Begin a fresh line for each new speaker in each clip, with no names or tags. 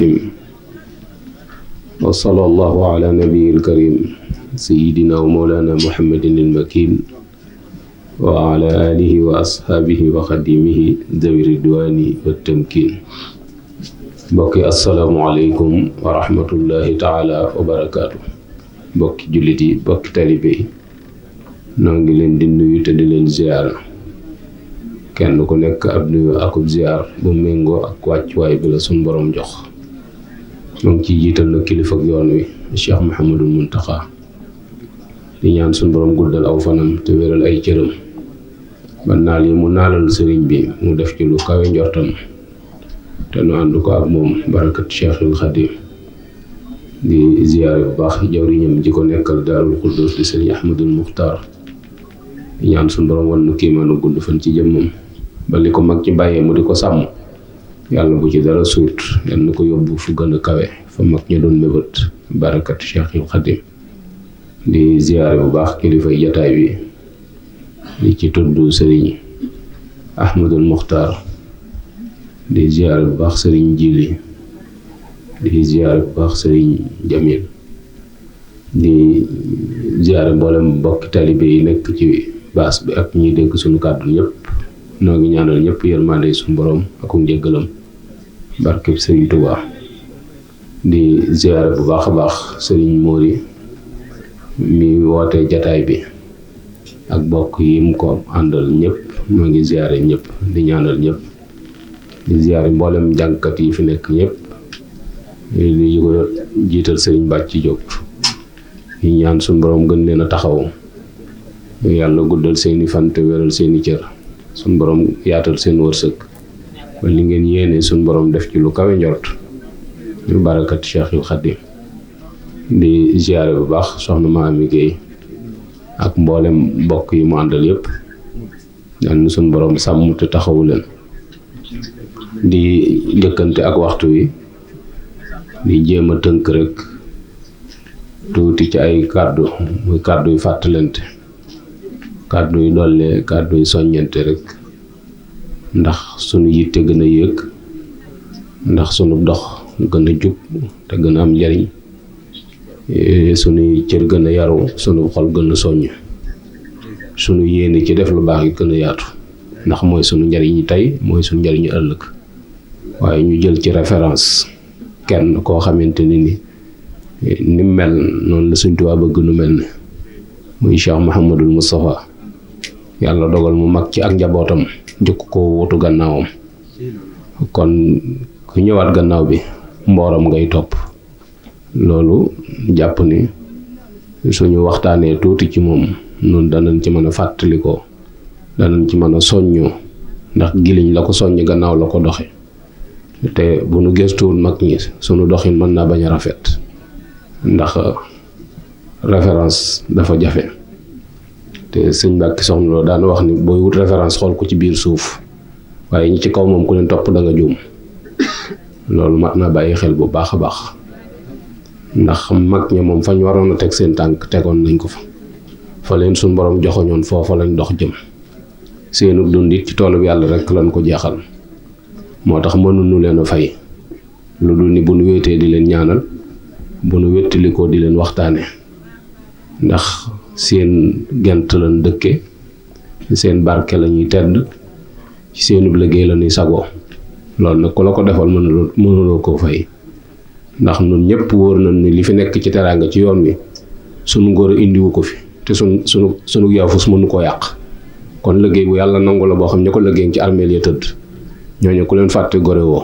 الرحيم وصلى الله على نبي الكريم سيدنا ومولانا محمد المكين وعلى آله وأصحابه وخديمه ذوي الرضوان والتمكين. mbokki asalaamualeykum wa rahmatullahi taala wa barakaatu. mbokki jullit yi mbokki talibe yi noo ngi leen di nuyu te di leen ziyaara, kenn ku nekk ab nuyu akub ziyaar bu méngoo ak wàccuwaay bi la suñ borom jox. moo ngi ciy jiital na kilifa ak yoon wi Cheikh Mouhamadul Muntaxa, di ñaan suñ borom guddal aw fanam te wéral ay cëram ba naal yi mu naalal sëriñ bi mu def ci lu kawe njortam te nu ànd ko ak moom barakat Cheikhul Xadim. di ziyaare bu baax jawriñam ji ko nekkal Daarul Xuddus di sëriñ Ahmadul Muxtaar, di ñaan suñ borom wan nu kiimaanu gudd fan ci jëmmam ba li ko mag ci bàyyee mu di ko sàmm yàlla bu ci dara suut, yàlla na ko yóbbu fu gën a kawe fa mag ñu doon mébét barakat Cheikhul Xadim. di ziyaare bu baax kilifay jataay bi di ci tudd sëriñ Ahmadul Muxtaar, di ziyaare bu baax sëriñ Jili, di ziyaare bu baax sëriñ Jamil, di ziyaare mboolem mbokki talibe yi nekk ci baas bi ak ñi dégg suñu kàddu ñëpp. noo ngi ñaanal ñëpp yërmande suñu borom ak njëggalam barkeb sëriñ Tuubaa. di ziyaare bu baax a baax sëriñ Móori mi woote jataay bi ak bokk yi mu ko àndal ñëpp. noo ngi ziyaare ñëpp di ñaanal ñëpp, di ziyaare mboolem jàngkat yi fi nekk ñëpp, di ko jiital sëriñ Bàcci Jóob. yi ñaan suñu borom gën leen a taxaw, yàlla guddal seeni fan te wéral seeni cër, suñu borom yaatal seen wërsëg ba li ngeen yéene suñu borom def ci lu kawe njort ñu barakat Cheikhul Xadim. di ziyaare bu baax soxna Maami Géey ak mboolem mbokk yi mu àndal yëpp, yal na suñu borom sàmm te taxawu leen. di njëkkante ak waxtu wi, di jéem a tënk rek tuuti ci ay kàddu, muy kàddu yu fàttalante, kàddu yu dolle, kàddu yu soññante rek, ndax sunu yitte gën a yéeg, ndax sunu dox gën a jub te gën a am njariñ, sunu cër gën a yaru, sunu xol gën a soññ, sunu yéene ci def lu baax yi gën a yaatu, ndax mooy sunu njariñi tey, mooy sunu njariñu ëllëg. waaye ñu jël ci référence kenn koo xamante ni mel noonu la Sëñ Tuubaa bëgg nu mel ne muy Cheikh Mouhamadul Moustapha. yàlla dogal mu mag ci ak njabootam, jëkk ko wutu gannaawam, kon ku ñëwaat gannaaw bi mbooram ngay topp. loolu jàpp ni suñu waxtaanee tuuti ci moom noonu danañ ci mën a fàttalikoo, danañ ci mën a soññoo, ndax giliñ la ko soññ gannaaw la ko doxe te bu nu gëstuwul mag ñi sunu doxin mën naa bañ a rafet, ndax référence dafa jafe. te sëñ Mbàkke Soxna Lo daan wax ni booy wut référence xool ko ci biir suuf, waaye ñi ci kaw moom ku leen topp da nga juum. loolu mat naa bàyyi xel bu baax a baax, ndax mag ña moom fañ waroon a teg seen tànk tegoon nañ ko fa leen suñ borom joxoñoon foofa lañ dox jëm. seenu dundit ci toolu yàlla rek lañ ko jeexal, moo tax mënuñu leen a fay lu dul ni bu nu wéetee di leen ñaanal, bu nu wéttalikoo di leen waxtaane, ndax seen gent lañ dëkke, seen barke la ñuy tedd, ci seenub liggéey la ñuy sagoo. loolu nag ku la ko defal mënuloo koo fay, ndax nun ñëpp wóor nañ ni li fi nekk ci teraanga ci yoon wi sunu ngóor a indiwu ko fi, te sunu yaafus mënu koo yàq. kon liggéey bu yàlla nangu la boo xam ne ko liggéey ci armeel ya tëdd, ñooñu ku leen fàtte gore woo.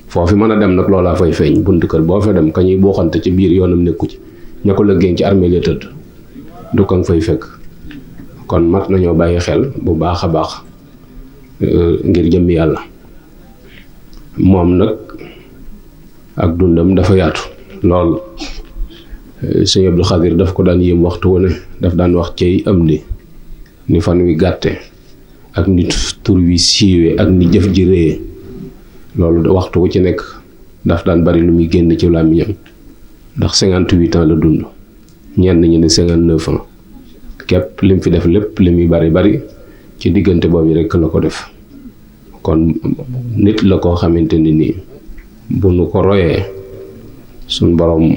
foofu mën a dem nag loolaa fay feeñ. buntu kër boo fa dem ka ñuy booxante ci biir yoonam nekku ci, ña ko liggéey ci armeel ya tëdd du ko fay fekk. kon mat nañoo bàyyi xel bu baax a baax ngir jëmmi yàlla. moom nag ak dundam dafa yaatu lool. Sëñ Abdou Khadir daf ko daan yéem waxtu wu ne, daf daan wax cey am ni fan wi gàtte ak nit tur wi siiwee ak ni jëf ji réyee. loolu waxtu wu ci nekk daf daan bari lu muy génn ci làmmiñam, ndax 58 ans la dund, ñenn ñi ne 59 ans képp lim fi def lépp li muy bari ci diggante boobu rekk la ko def. kon nit la koo xamante ni nii bu nu ko royee suñ borom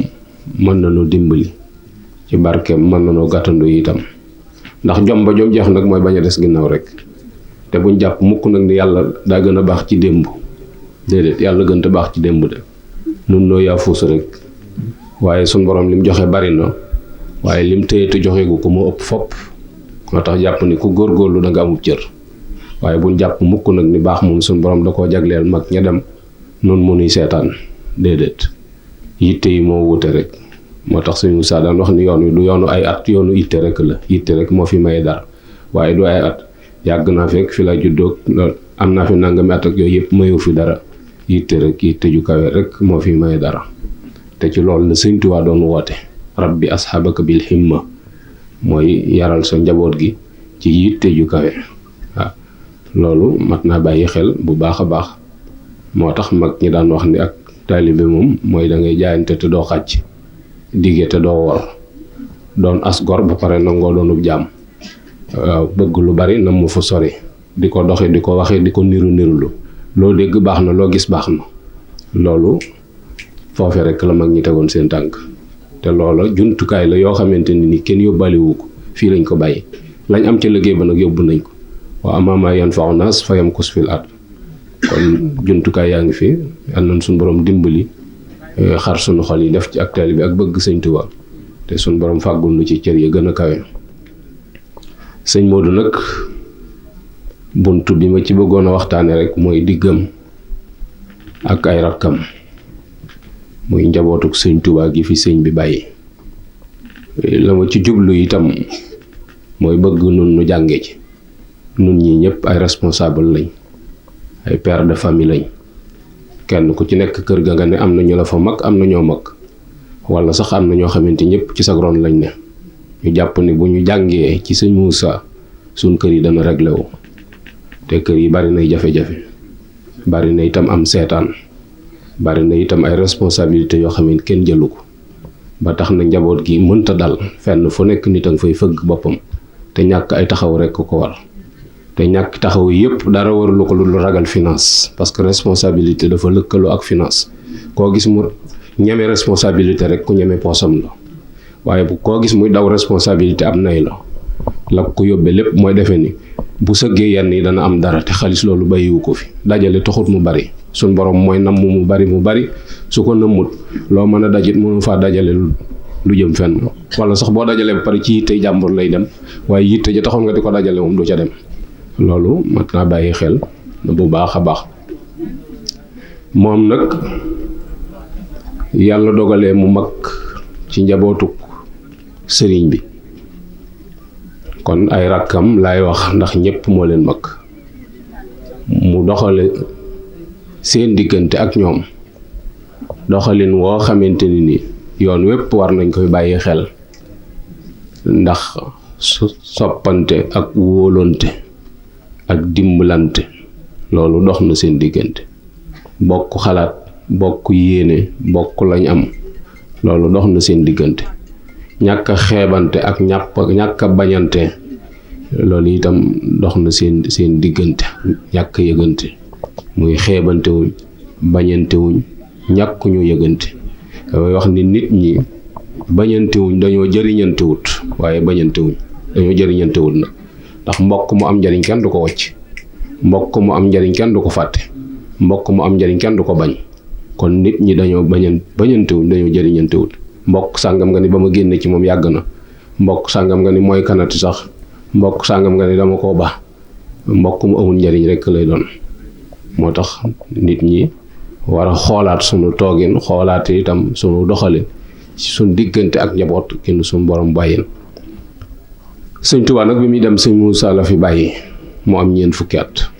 mën nañu dimbali ci barkeem mën nañu gàttandu itam ndax jom ba jom jeex nag mooy bañ a des ginnaaw rek te buñ jàpp mukk nag ni yàlla daa gën a baax ci démb déedéet yàlla gën a baax ci démb de nun noo yaa fuus rek waaye suñ borom lim joxe bari na waaye lim téye te joxe gu ko moo ëpp fopp moo tax jàpp ni ku góorgóorlu da nga amub cër waaye buñ jàpp mukk nag ni baax moom suñ borom da koo jagleel mag ña dem nun mu nuy seetaan déedéet yitte yi moo wute rek moo tax sëñ Moussa daan wax ni yoon wi du yoonu ay at yoonu yitte rek la yitte rek moo fi maye dara waaye du ay at yàgg naa fekk fi la juddoo am naa fi nangami at ak yooyu yëpp mayu fi dara yitte rek yitte ju kawe rek moo fi maye dara te ci loolu la sëñ Tuubaa doon woote rabbi asxaabaka bil himma mooy yaral sa njaboot gi ci yitte ju kawe waaw loolu mat naa bàyyi xel bu baax a baax moo tax mag ñi daan wax ni ak taalibe moom mooy da ngay jaayante te doo xàcc dige te doo wor doon as gor ba pare nangoo doonub jaam waaw bëgg lu bari na mu fa sori di ko doxe di ko waxe di ko nirulu loo dégg baax na loo gis baax na loolu foofe rek la mag ñi tegoon seen tànk te loola jumtukaay la yoo xamante ni kenn yóbbaalewu ko fii lañ ko bàyyi lañ am ca liggéey ba nag yóbbu nañ ko wa amama yanfa'u naas fa yamkus fil ard kon jumtukaay yaa ngi fi yal nañ suñ borom dimbali xar sunu xol yi def ci ak taalibe bi ak bëgg sëñ Tuubaa te suñ borom fàggul nu ci cër yi gën a kawe sëñ Modou nag bunt bi ma ci bëggoon a waxtaane rek mooy diggam ak ay rakkam muy njabootuk sëñ Tuubaa gi fi sëñ bi bàyyi la ma ci jublu itam mooy bëgg nun nu jànge ci nun ñi ñëpp ay responsable lañ ay père de famille lañ kenn ku ci nekk kër ga nga ne am na ñu la fa mag am na ñoo mag wala sax am na ñoo xamante ñëpp ci sag ron lañ ne ñu jàpp ni bu ñu jàngee ci sëñ Moussa suñ kër yi dana réglé wu te kër yi bari nay jafe-jafe bari na itam am seetaan bari na itam ay responsabilité yoo xam ne kenn jëlu ko ba tax na njaboot gi mënta dal fenn fu nekk nit a nga fay fëgg boppam te ñàkk ay taxaw rek ko war te ñàkk taxaw yëpp dara warulu ko lu ragal finance parce que responsabilité dafa lëkkaloo ak finance koo gis mu ñeme responsabilité rek ku ñeme poosam la waaye bu koo gis muy daw responsabilité am nay la ko yóbbee lépp mooy defe ni bu sëggee yenn yi dana am dara te xaalis loolu bàyyiwu ko fi dajale taxut mu bari suñ borom mooy namm mu bari su ko nëmmut loo mën a dajit mënu faa dajale lu jëm fenn wala sax boo dajalee ba pare ci yitte jàmbur lay dem waaye yitte ja taxoon nga di ko dajale moom du ca dem loolu mat naa bàyyi xel bu baax a baax moom nag yàlla dogalee mu mag ci njabootuk sëriñ bi kon ay rakkam laay wax ndax ñëpp moo leen mag mu doxale seen diggante ak ñoom doxalin woo xamante ni yoon wépp war nañ koy bàyyi xel ndax soppante ak wóolonte ak dimbalante loolu dox na seen diggante bokk xalaat bokk yéene bokk lañ am loolu dox na seen diggante ñàkk a xeebante ak ñàkk a bañante loolu itam dox na seen diggante ñàkk a yëgante muy xeebante wuñ bañante wuñ ñàkk ñu yëgante damay wax ni nit ñi bañante wuñ dañoo jëriñante wut waaye bañante wuñ dañoo jëriñante wut nag ndax mbokk mu am njariñ kenn du ko wàcc mbokk mu am njariñ kenn du ko fàtte mbokk mu am njariñ kenn du ko bañ kon nit ñi dañoo bañante wuñ dañoo jëriñante wut mbokk sàngam nga ni ba ma génne ci moom yàgg na mbokk sàngam nga ni mooy kanati sax mbokk sàngam nga ni dama koo baax mbokk mu amul njariñ rekk lay doon moo tax nit ñi war a xoolaat sunu toogin xoolaat itam sunu doxalin ci sunu diggante ak njaboot kenn sunu borom bàyyin sëñ Tuubaa nag bi muy dem sëñ Moussa la fi bàyyi mu am 4 fukki at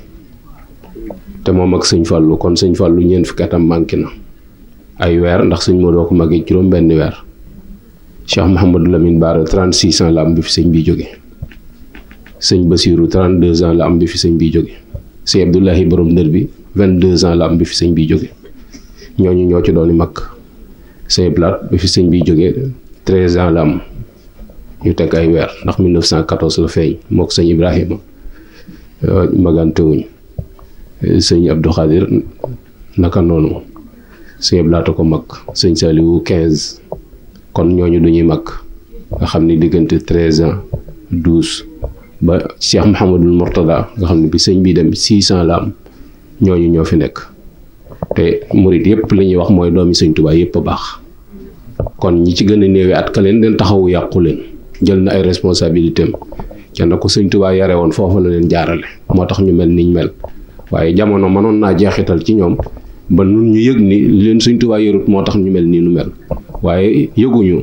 te moom ak sëñ Fallu kon sëñ Fallu 4 fukki atam manqué na ay weer ndax sëñ Modou ko magee juróom benn weer Cheikh Mouhamadou Lamine Bara 36 ans la am bi fi sëñ bi jóge sëñ Basiiru 32 ans la am bi fi sëñ bi jóge sëñ Abdoulahi borom dër bi 22 ans la am bi fi sëñ bi jóge ñooñu ñoo ci dooni mag sëñ Blaat bi fi sëñ bi jóge 13 ans la am ñu teg ay weer ndax 1914 la feeñ mook sëñ Ibrahima magante wuñ sëñ Abdou Khadir naka noonu sëñ Abdou Lahat ko mag sëñ Saliou 15 kon ñooñu duñuy mag nga xam ni diggante 13 ans 12 ba Cheikh Mouhamadul Mourtada nga xam ne bi sëñ bi dem 600 la am ñooñu ñoo fi nekk te murit yëpp li ñuy wax mooy doomi sëñ Tuubaa yëpp a baax kon ñi ci gën a néewee at ka leen den taxawu yàqu leen jël na ay responsabilité am ca na ko sëñ Tuubaa yare woon foofu la leen jaarale moo tax ñu mel niñ mel waaye jamono mënoon naa jeexital ci ñoom ba nun ñu yëg ni li leen sëñ Tuubaa yarut moo tax ñu mel nii nu mel waaye yëguñu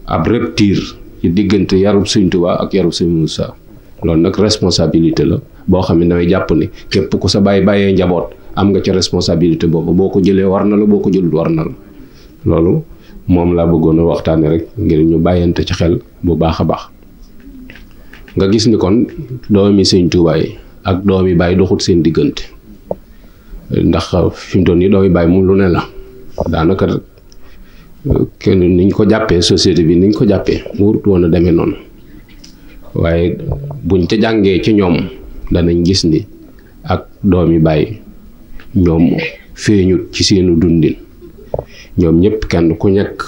ab rupture ci diggante yarub sëñ Tuubaa ak yarub sëñ Moussa loolu nag responsabilité la boo xam ne damay jàpp ni képp ku sa bàyyee njaboot am nga ci responsabilité boobu boo ko jëlee war na la boo ko jëlut war na la loolu moom laa bëggoon a waxtaane rek ngir ñu bàyyante ci xel bu baax a baax nga gis ni kon doomi sëñ Tuubaa yi ak doomi baay doxut seen diggante ndax fi mu toll nii doomi baay moom lu ne la daanaka kenn niñ ko jàppee société bi niñ ko jàppee wurut woon a demee noonu waaye buñ ca jàngee ci ñoom danañ gis ni ak doomi baay ñoom feeñut ci seenu dundin ñoom ñëpp kenn ku nekk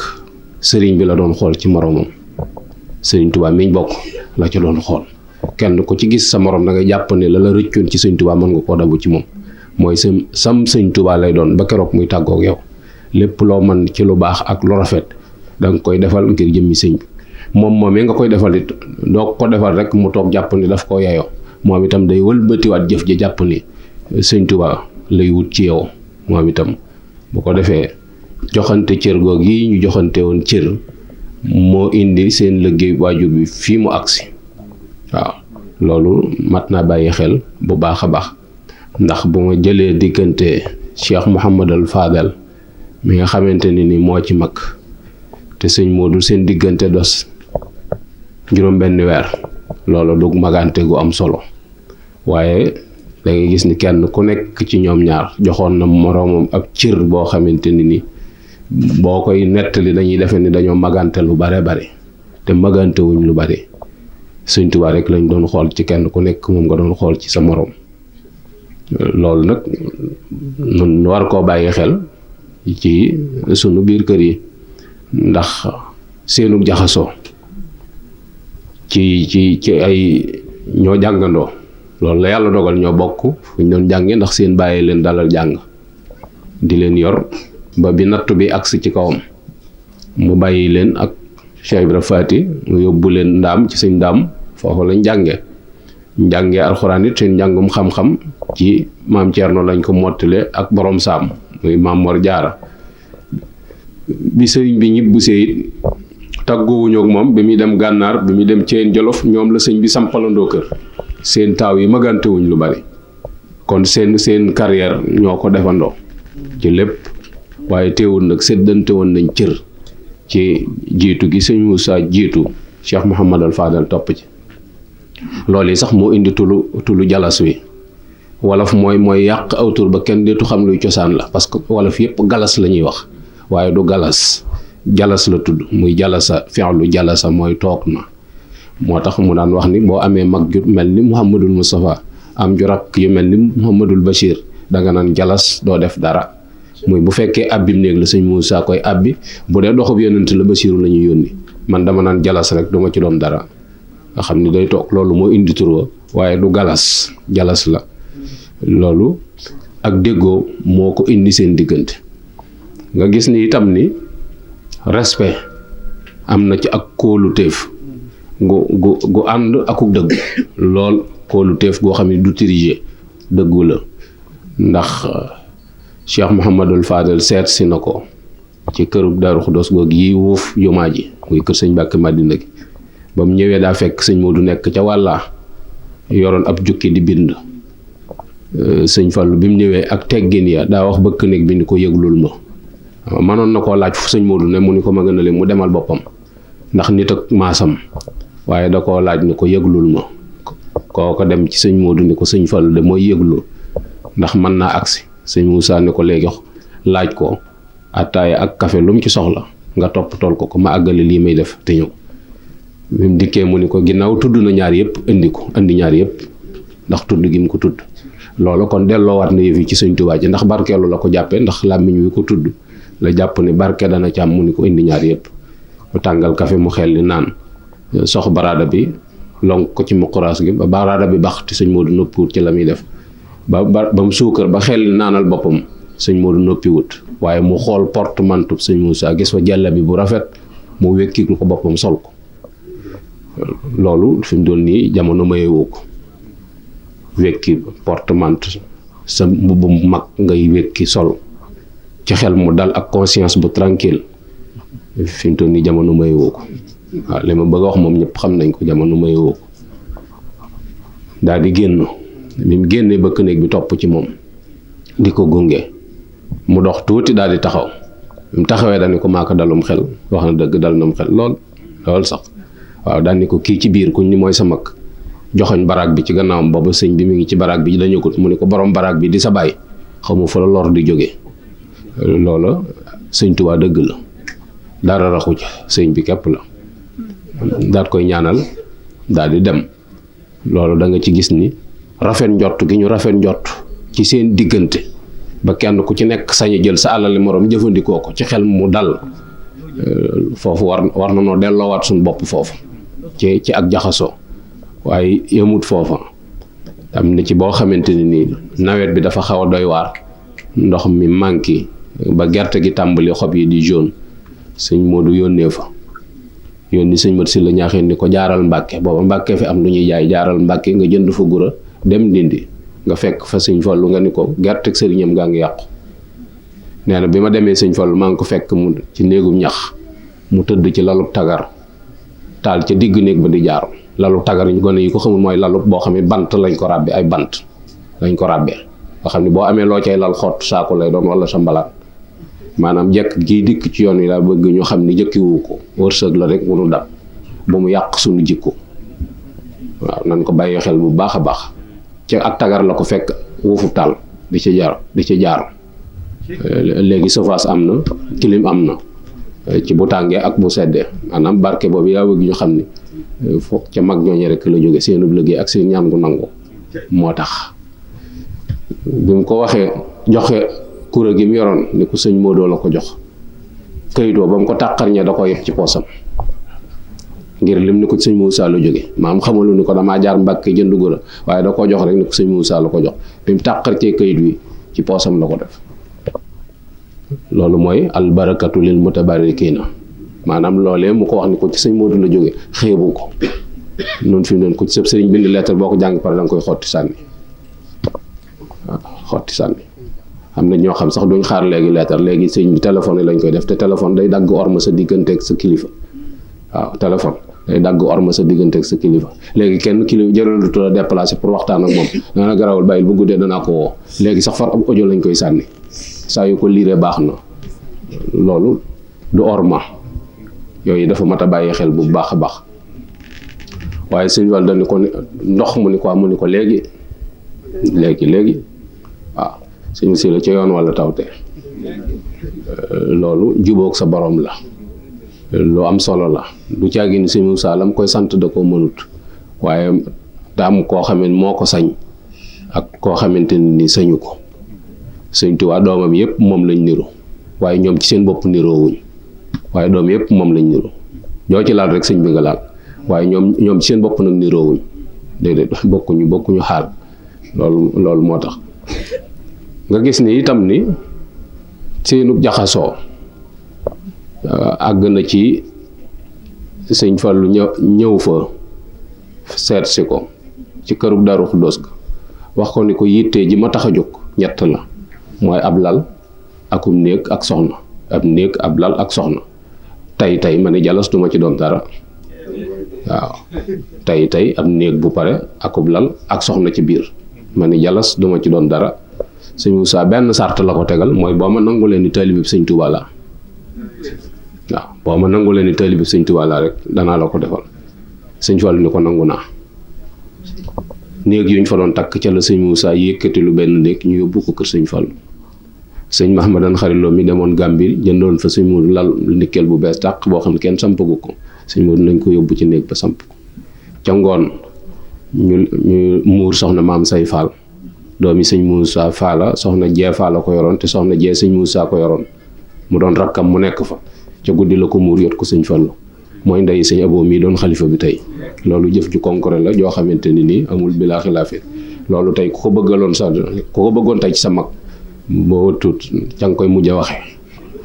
sëriñ bi la doon xool ci moromam sëriñ Tuubaa miñ bokk la ca doon xool kenn ku ci gis sa morom da nga jàpp ne la rëccoon ci sëñ Tuubaa mën nga koo dabu ci moom mooy sam sëñ Tuubaa lay doon ba keroog muy tàggoog yow lépp loo mën ci lu baax ak lu rafet da nga koy defal ngir jëmmi sëñ bi moom moomee nga koy defal it doo ko defal rek mu toog jàpp ni daf koo yeyoo moom itam day wëlbatiwaat jëf ji jàpp ni sëñ Tuubaa lay wut ci yow moom itam bu ko defee joxante cër googu yi ñu joxante woon cër moo indi seen liggéey waajur bi fii mu agsi waaw loolu mat naa bàyyi xel bu baax a baax ndax bu ma jëlee diggante Cheikh Mouhamadal Fadal mi nga xamante ni moo ci mag te sëñ Modou seen diggante dos juróom-benn weer loolu dug magante gu am solo waaye da ngay gis ni kenn ku nekk ci ñoom ñaar joxoon na moroomam ab cër boo xamante ni boo koy nettali dañuy defe ni dañoo magante lu bare bare te magante wuñ lu bare sëñ Tuubaa rek lañ doon xool ci kenn ku nekk moom nga doon xool ci sa moroom loolu nag nun war koo bàyyi xel ci sunu biir kër yi ndax seenu jaxasoo ci ay ñoo jàngandoo loolu la yàlla dogal ñoo bokk fu ñu doon jànge ndax seen bàyyi leen dalal jàng di leen yor ba bi nattu bi agsi ci kawam mu bàyyi leen ak Cheikh Ibra Faati mu yóbbu leen ndaam ci sëñ ndaam foofu lañ jànge alxuraan it seen njàngum xam-xam ci maam Thierno lañ ko mottale ak borom saam muy maam Mor Jaara bi sëriñ bi ñibbisee it tàggoowuñu ak moom bi muy dem gànnaar bi muy dem Ceen Jolof ñoom la sëñ bi sampalandoo kër seen taaw yi magantewuñ lu bari kon seen carrière ñoo ko defandoo ci lépp waaye teewul nag séddante woon nañ cër ci jiitu gi sëñ Moussa jiitu Cheikh Mouhamadal Fadal topp ci loolu yi sax moo indi tulu jalas wi wolof mooy yàq aw tur ba kenn deetu xam luy cosaan la parce que wolof yëpp galas la ñuy wax waaye du galas jalas la tudd muy jalasa fi'lu jalasa mooy toog na moo tax mu daan wax ni boo amee mag ju mel ni Mouhamadul Moustapha am ju rakk yu mel ni Mouhamadul Bachir danga naan jalas doo def dara muy bu fekkee abbim néeg la sëñ Moussa koy abbi bu dee doxub yonent la Bachiru la ñuy yónni man dama naan jalas rek duma ci doon dara nga xam ni day toog loolu moo indi tur waaye du galas jalas la loolu ak déggoo moo ko indi seen diggante nga gis ni itam ni respect am na ci ak kóoluteef gu ànd akuk dëgg lool kóoluteef goo xam ne du tricher dëggu la ndax Cheikh Mouhamadul Fadal seet si na ko ci kërub Daaru Xudoos googu yi wuuf jumaa ji muy kër sëñ Mbàkke Madina gi ba mu ñëwee daa fekk sëñ Moodu nekk ca wàllaa yoroon ab jukki di bind sëñ Fallu bi mu ñëwee ak teggin ya daa wax bëkk néeg bi ni ko yëglul ma manoon na koo laaj fu sëñ Moodu ne mu ni ko ma gën a leen mu demal boppam ndax nit ak maasam waaye da koo laaj ni ko yëglul ma kooko dem ci sëñ Moodu ni ko sëñ Fallu de mooy yëglul ndax mën naa agsi sëñ Moussa ni ko léegi laaj ko attaaya ak café lu mu ci soxla nga topp tool ko ma àggale lii may def te ñëw bi mu dikkee mu ni ko ginnaaw tudd na ñaar yëpp indi ñaar yëpp ndax tudd gi mu ko tudd loolu kon delloowaat na yëf yi ci sëñ Tuubaa ji ndax barkeelu la ko jàppee ndax làmmiñ wi ko tudd la jàpp ni barke dana ci am mu ni ko indi ñaar yëpp. mu tàngal kafe mu xel li naan sox baraada bi lonk ko ci muquraas gi ba baraada bi bax te sëñ Modou noppiwut ci la muy def ba mu suukar ba xel li naanal boppam sëñ Modou noppiwut waaye mu xool porte-manteau sëñ Moussa gis fa jàlla bi bu rafet mu wekki ko boppam sol ko. loolu fi mu doon nii jamono mayewoo ko wekki porte-manteau sa mbubb mu mag ngay wekki sol ci xel mu dal ak conscience bu tranquille fi mu doon nii jamono mayewoo ko waaw li ma bëgg a wax moom ñëpp xam nañ ko jamono mayewoo ko. daal di génn bi mu génnee bëkk néeg bi topp ci moom di ko gunge mu dox tuuti daal di taxaw bi mu taxawee daal ni ko maa ko dalum xel wax na dëgg dal nam xel lool sax. waaw daan ni ko kii ci biir kuñ ni mooy sa mag joxoñ baraag bi ci gannaawam booba sëñ bi mu ngi ci baraag bi dañu ko mu ne ko borom baraag bi di sa baay xamu fa la lor di jóge loola sëñ Tuubaa dëgg la dara raxu ci sëñ bi képp la daat koy ñaanal daal di dem. loolu da nga ci gis ni rafet njott gi ñu rafet njott ci seen diggante ba kenn ku ci nekk sañ jël sa alali morom jëfandikoo ko ci xel mu dal foofu war na noo delloowaat suñu bopp foofu ci ak jaxasoo waaye yëmut foofa am na ci boo xamante ni nii nawet bi dafa xaw a doy waar ndox mi manqué ba gerte gi tàmbali xob yi di jaune sëñ Modou yónnee fa yónni sëñ Mat si la ñaaxeen ni ko jaaral Mbàkke booba Mbàkke fi am lu ñuy jaay jaaral Mbàkke nga jënd fa gura dem Ndindi nga fekk fa sëñ Fallu nga ni ko gerte sëriñam gaa ngi yàqu. nee na bi ma demee sëñ Fallu maa ngi ko fekk mu ci néegum ñax mu tëdd ci lalu tagar taal ca digg néeg ba di jaar lalu tagar ñu gone yi ko xamul mooy lalu boo xam ne bant lañ ko ràbbe ay bant lañ ko ràbbee nga xam ne boo amee loo cay lal xott saako lay doon wala sa mbalaat maanaam jekk gii dikk ci yoon wi laa bëgg ñu xam ni jëkkiwu ko wërsëg la rek munu dab bu mu yàq suñu jikko waaw nan ko bàyyi xel bu baax a baax ci ak tagar la ko fekk wuufu taal di ci jaar léegi surface am na clim am na ci bu tàngee ak bu seddee maanaam barke boobu yaa bëgg ñu xam ni foog ca mag ñooñu rek la jóge seenub liggéey ak seen ñaan gu nangu moo tax bi mu ko waxee joxe kuréel gi mu yoroon ni ko sëñ Modou la ko jox këyitoo ba mu ko tàqarñee da ko yëpp ci poosam ngir lim ni ko sëñ Moussa la jóge maam xamalu ni ko damaa jaar Mbàkke jënd gura waaye da koo jox rek ni ko sëñ Moussa la ko jox bi mu tàqar cee këyit wi ci poosam la ko def. loolu mooy albarakatu lil mutabarikina maanaam loolee mu ko wax ni ko ci sëñ Modou la jóge xeebu ko noonu fi mu ne ko ci sëb sëriñ bind lettre boo ko jàng pare da nga koy xotti sànni waaw xotti sànni. am na ñoo xam sax duñ xaar léegi lettre léegi sëñ bi téléphone lañ koy def te téléphone day dagg orma sa digganteeg sa kilifa waaw téléphone day dagg orma sa digganteeg sa kilifa léegi kenn kilifa jëralatu la déplacé pour waxtaan ak moom dana garawul bàyyil bu guddee danaa ko woo léegi sax far ab audio lañ koy sànni saa yu ko liiree baax na loolu du orma yooyu dafa mat a bàyyi xel bu baax a baax waaye sëñ wal dañu ko ndox mu ni ko léegi waaw sëñ si la ca yoon wala tawte loolu jubóog sa borom la lu am solo la du caagi ni sëñ Moussa lam koy sant da ko mënut waaye daa am koo xam ne moo ko sañ ak koo xamante ni sañu ko sëñ Tuubaa doomam yëpp moom lañ niru waaye ñoom ci seen bopp niroowuñ waaye doom yëpp moom lañ niru ñoo ci laal rek sëñ bi nga laal waaye ñoom ci seen bopp nag niroowuñ déedéet bokkuñu xaal loolu moo tax nga gis ni itam ni seenu jaxasoo àgg na ci sëñ Fallu ñëw fa seet si ko ci kërug Daaru Xuddoos ga wax ko ni ko yittee ji ma tax a jóg ñett la mooy ab lal akum néeg ak soxna ab néeg ab lal ak soxna tey ma ne jalas duma ci doon dara waaw tey ab néeg bu pare akub lal ak soxna ci biir ma ne jalas duma ci doon dara sëñ Moussa benn sart la ko tegal mooy boo ma nangu leen ni taalibe bi sëñ Tuubaa la waaw boo ma nangu leen ni taalibe bi sëñ Tuubaa la rek danaa la ko defal sëñ Fallu ni ko nangu naa néeg yuñ fa doon takk ca la sëñ Moussa yëkkati lu benn néeg ñu yóbbu ko kër sëñ Fallu sëñ Mahamadan Xariloo mi demoon Gàmbi jëndoon fa sëñ Moodu lal nikkeel bu bees tàq boo xam ne kenn sampagu ko sëñ Moodu nañ ko yóbbu ci néeg ba samp ko ca ngoon ñu muur soxna maam say Fall doomi sëñ Moussa Fall soxna Jee Fall ko yoroon te soxna Jee sëñ Moussa ko yoroon mu doon rakkam mu nekk fa ca guddi la ko muur yot ko sëñ Fallu mooy ndey sëñ Abo mii doon xalifa bi tey loolu jëf ju concret la joo xamante ni nii amul bilaa xilaafe loolu tey ku ko bëggaloon sax ku ko bëggoon tey ci sa mag boo tuut ca nga koy mujj a waxee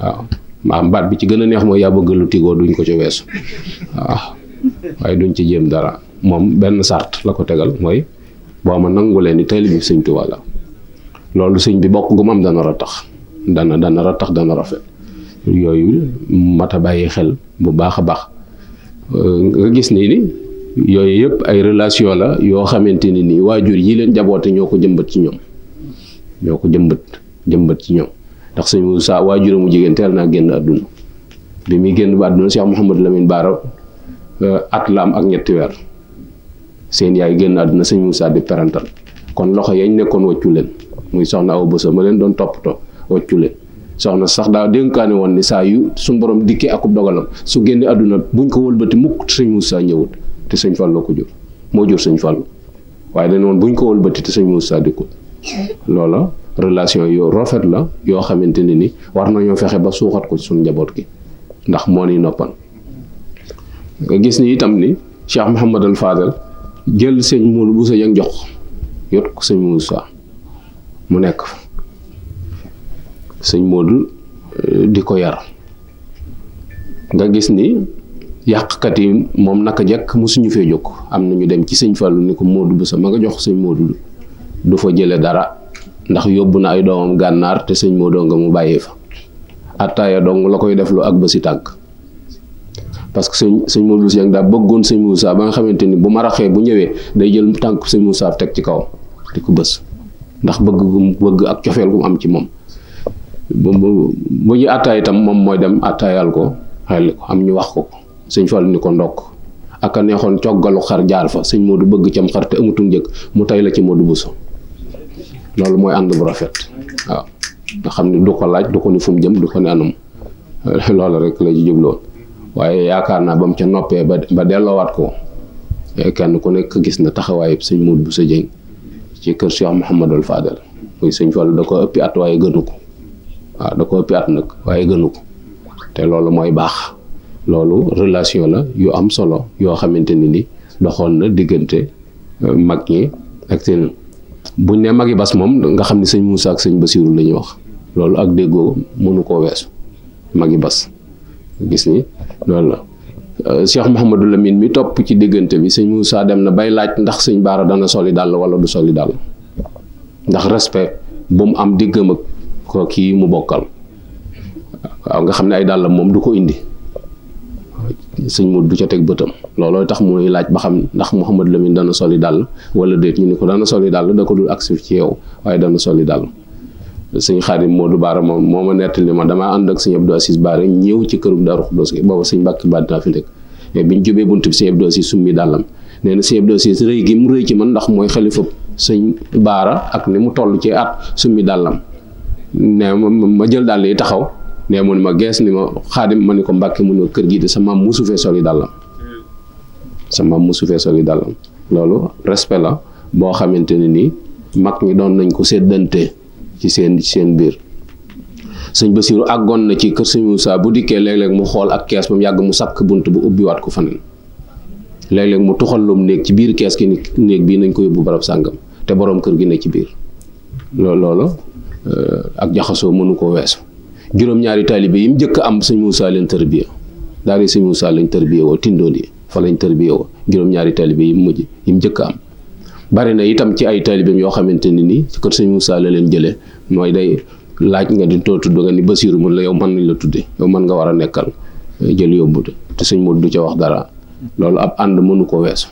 waaw maam baat bi ci gën a neex mooy yaa bëgg lu tigoo duñ ko ci weesu waaw waaye duñ ci jéem dara moom benn sart la ko tegal mooy boo ma nangulee ni taalibe bi sëñ Tuubaa la loolu sëñ bi bokk gu mu am dana ratax dana ratax dana rafet yooyu mat a bàyyi xel bu baax a baax nga gis ni yooyu yëpp ay relation la yoo xamante ni nii waajur yi leen jaboote ñoo ko jëmbat ci ñoom ñoo ko jëmbat ci ñoom ndax sëñ Moussa waajuramu mu jigéen teel naa génn àdduna bi muy génn ba àdduna Cheikh Mouhamadou Lamine Bara at la am ak ñetti weer seen yaay génn àdduna sëñ Moussa di parental kon loxo yañ nekkoon waccu leen muy soxna Awa Bousso ma leen doon toppatoo waccu leen soxna sax daa dénkaane woon ni saa yu suñu borom dikkee akub dogalam su génne àdduna buñ ko wëlbati mukk sëñ Moussa ñëwut te sëñ Fallu ko jur moo jur sëñ Fallu waaye dañ woon buñ ko wëlbati te sëñ Moussa dikkut loola relation yu rafet la yoo xamante ne ni war nañoo fexe ba suuxat ko ci suñu njaboot gi ndax moo ni noppal nga gis ni itam ni Cheikh Mouhamadul Fadal jël sëñ Moulu bu sa yëng jox yot ko sëñ Moussa mu nekk fa sëñ Modou di ko yar nga gis ni yàqkat yi moom naka jekk mosuñu fee jóg am na ñu dem ci sëñ Fallu ni ko Modou bu sa ma nga jox sëñ Modou du fa jële dara ndax yóbbu na ay doomam gànnaar te sëñ Modou nga mu bàyyee fa attaaya dong la koy deflu ak ba si tànk parce que sëñ Modou si daa bëggoon sëñ Moussa ba nga xamante ni bu ma raxee bu ñëwee day jël tànk sëñ Moussa teg ci kaw di ko bës ndax bëgg ak cofeel gu mu am ci moom bu ñu attaay itam moom mooy dem attaayal ko xel ko am ñu wax ko sëñ Fallu ni ko ndokk ak a neexoon coggalu xar jaar fa sëñ Modou bëgg cam xar te amatul njëg mu tay la ci Modou Bousso loolu mooy ànd bu rafet waaw nga xam ne du ko laaj du ko ni fu mu jëm du ko ni anam loolu rek la ci jubloon waaye yaakaar naa ba mu ca noppee ba delloowaat ko kenn ku nekk gis na taxawaayub sëñ Modou Bousso Dieng ci kër Cheikh Mouhamadul Fadal muy sëñ Fallu da ko ëppi at waaye gënu ko waaw da ko ëppi at nag waaye gënu ko te loolu mooy baax loolu relation la yu am solo yoo xamante ni doxoon na diggante mag ñi ak seen buñ ne magi bas moom nga xam ne sëñ Moussa ak sëñ Basiru la ñuy wax loolu ak déggoo mënu koo weesu magi bas gis ni loolu la Cheikh Mouhamadou Lamine mi topp ci diggante bi sëñ Moussa dem na bay laaj ndax sëñ Baara dana soli dàll wala du soli dàll ndax respect bu mu am diggam ak ko kii mu bokkal waaw nga xam ne ay dàllam moom du ko indi sëñ Modou du ca teg bëtam looloo tax muy laaj ba xam ndax Mouhamadou Lamine dana soli dàll wala déet ñu ni ko dana soli dàll da ko dul agsi ci yow waaye dana soli dàll sëñ Xaadim Modou Baara moom moo ma nettali ma damaa ànd ak sëñ Abdou Assis Baara ñëw ci këru Daaru Xudoos gi booba sëñ Mbàkke Badina fi nekk mais biñ jubee bunt bi sëñ Abdou Assis summi dàllam nee na sëñ Abdou Assis rëy gi mu rëy ci man ndax mooy xalifa sëñ Baara ak ni mu toll ci at summi dàllam ne ma jël dàll yi taxaw ne mu ne ma gees ni ma Xaadim ma ni ko Mbàkke mu ne kër gi de sa maam musu fee soli dàllam loolu respect la boo xamante ne nii mag ñi doon nañ ko séddante ci seen biir sëñ Basiru àggoon na ci kër sëñ Moussa bu dikkee léeg-léeg mu xool ak kees ba mu yàgg mu sakk bunt bu ubbiwaat ko faneen léeg-léeg mu tuxallum néeg ci biir kees gi ni néeg bii nañ ko yóbbu barab sàngam te boroom kër gi ne ci biir loolu ak jaxasoo mënu ko weesu juróom-ñaari taalibe yi mu njëkk am sëñ Moussa leen tërbiya daal di sëñ Moussa lañ tërbiya woo tindoon yi fa lañ tërbiya woo juróom-ñaari taalibe yi mu njëkk am bari na itam ci ay taalibeem yoo xamante ni ci kër sëñ Moussa la leen jëlee mooy day laaj nga di too tudd nga ni Basiru mun la yow mën nañ la tudde yow mën nga war a nekkal jël yóbbu te sëñ Modou du ca wax dara loolu ab ànd mënu ko weesu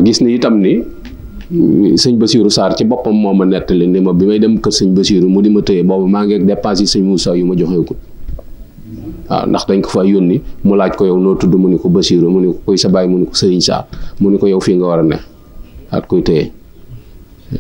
gis ni itam ni sëñ Basiru Sarr ci boppam moo ma nettali ni ma bi may dem kër sëñ Basiru mu di ma tëye boobu maa ngi ak dépense yi sëñ Moussa yu ma joxeekut waaw ndax dañ ko fa yónni mu laaj ko yow noo tudd mu ni ko Basiru mu ni ko koy sa baay mu ni ko sëriñ Sarr mu ni ko yow fii nga war a ne at koy tëye